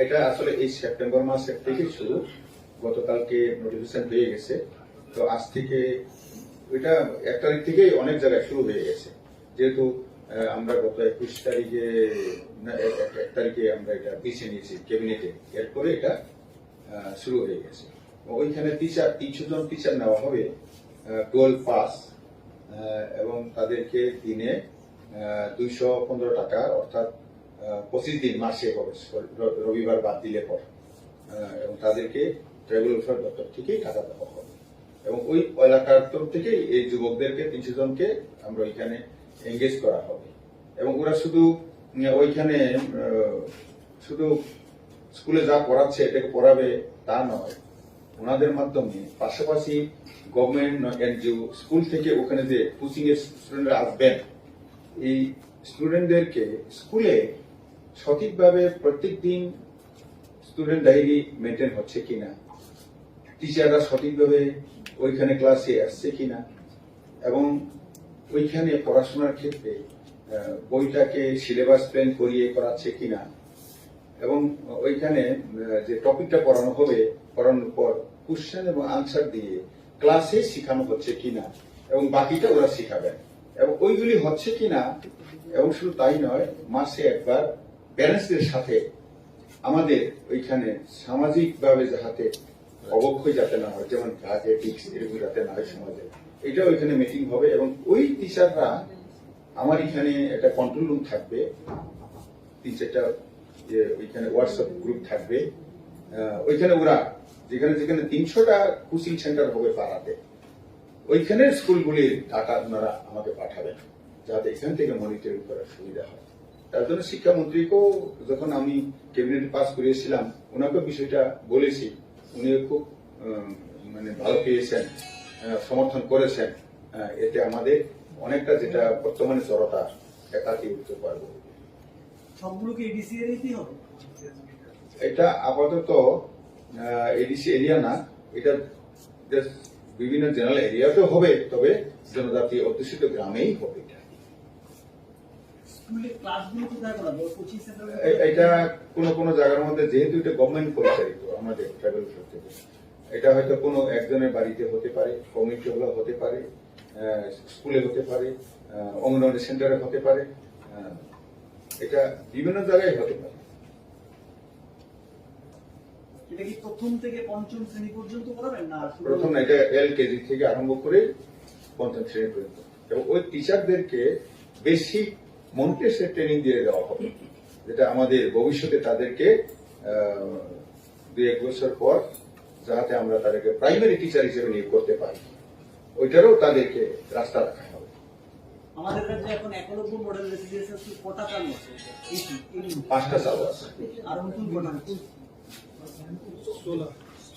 এটা আসলে এই সেপ্টেম্বর মাসের থেকে শুরু, গতকালকে নোটিফিকেশন হয়ে গেছে। তো আজ থেকে এটা 1 তারিখ থেকেই অনেক জায়গায় শুরু হয়ে গেছে, যেহেতু আমরা গত 21 তারিখে 1 তারিখে আমরা এটা পিছিয়ে নিয়েছি ক্যাবিনেটে, এরপরে এটা শুরু হয়ে গেছে। ওইখানে 300 জন টিচার নেওয়া হবে 12 পাস, এবং তাদেরকে দিনে 215 টাকা, অর্থাৎ 25 দিন মাসে হবে, রবিবার বাদ দিলে পর, এবং তাদেরকে ট্রাইবাল ওয়েলফেয়ার দপ্তর থেকেই টাকা দেওয়া হবে। এবং ওই এলাকার তরফ থেকেই এই যুবকদেরকে 300 জনকে আমরা ওইখানে এঙ্গেজ করা হবে। এবং ওরা শুধু ওইখানে শুধু স্কুলে যা পড়াচ্ছে এটাকে পড়াবে তা নয়, ওনাদের মাধ্যমে পাশাপাশি গভর্নমেন্ট এনজিও স্কুল থেকে ওখানে যে কোচিং এর স্টুডেন্টরা আসবেন, এই স্টুডেন্টদেরকে স্কুলে সঠিকভাবে প্রত্যেকদিন স্টুডেন্ট ডায়েরি মেনটেন হচ্ছে কিনা, টিচাররা সঠিকভাবে ওইখানে ক্লাসে আসছে কিনা, এবং ওইখানে পড়াশোনার ক্ষেত্রে বইটাকে সিলেবাস প্ল্যান করিয়ে করাচ্ছে কিনা, এবং ওইখানে যে টপিকটা পড়ানো হবে, পড়ানোর পর কোশ্চেন এবং আনসার দিয়ে ক্লাসে শেখানো হচ্ছে কিনা, এবং বাকিটা ওরা শিখাবেন, এবং ওইগুলি হচ্ছে কিনা। এবং শুধু তাই নয়, মাসে একবার প্যারেন্টসদের সাথে আমাদের ওইখানে সামাজিকভাবে যাতে অবক্ষয় যাতে না হয়, যেমন কাজে টিক্স এরকম যাতে না হয় সমাজে, এটা ওইখানে মিটিং হবে। এবং ওই টিচাররা, আমার এখানে একটা কন্ট্রোল রুম থাকবে, 3-4টা ওইখানে হোয়াটসঅ্যাপ গ্রুপ থাকবে, ওইখানে ওরা যেখানে যেখানে 300টা কোচিং সেন্টার হবে পাড়াতে, ওইখানে স্কুলগুলির ডাটা ওনারা আমাকে পাঠাবেন, যাতে এখান থেকে মনিটরিং করার সুবিধা হয়। তার জন্য শিক্ষামন্ত্রীকেও যখন আমি ক্যাবিনেট পাস করিয়েছিলাম, ওনাকে বিষয়টা বলেছি, উনিও খুব ভালো পেয়েছেন, সমর্থন করেছেন। এতে আমাদের অনেকটা যেটা বর্তমানে জড়তা কাটিয়ে উঠতে পারবো। সবগুলোকে এডিসি এরিয়াতেই হবে? এটা আপাতত এডিসি এরিয়া না, এটা বিভিন্ন জেনারেল এরিয়াতেও হবে, তবে জনজাতি অধ্যুষিত গ্রামেই হবে। এটা কোন জায়গার মধ্যে, যেহেতু এটা গভর্নমেন্ট পরিচালিত আমাদের ট্রাইবাল থেকে, এটা হয়তো কোনো একজনের বাড়িতে হতে পারে, কমিউনিটি হলে হতে পারে, স্কুলে হতে পারে, অঙ্গনওয়াড়ি সেন্টারে হতে পারে, এটা বিভিন্ন জায়গায় হতে পারে। এটা কি প্রথম থেকে পঞ্চম শ্রেণী পর্যন্ত করাবেন না? প্রথম না, এটা LKG থেকে আরম্ভ করে পঞ্চম শ্রেণী পর্যন্ত, এবং ওই টিচারদেরকে বেসিক মন্টেসরি ট্রেনিং দিয়ে দেওয়া হবে, যেটা আমাদের ভবিষ্যতে তাদেরকে 2-1 বছর পর যাতে আমরা তাদেরকে প্রাইমারি টিচার হিসেবে নিয়োগ করতে পারি, ওইটারও তাদেরকে রাস্তা রাখা হবে। আমাদের কাছে এখন একলব্য মডেল রেসিডেন্সিয়াল স্কুল কটা চালু আছে? 5টা চালু আছে। আর নতুন কটা?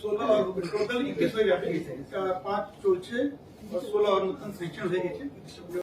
16 और टोटल 21 हो जाते हैं, 5 চলছে, 16 और নতুন সেকশন হয়ে গেছে।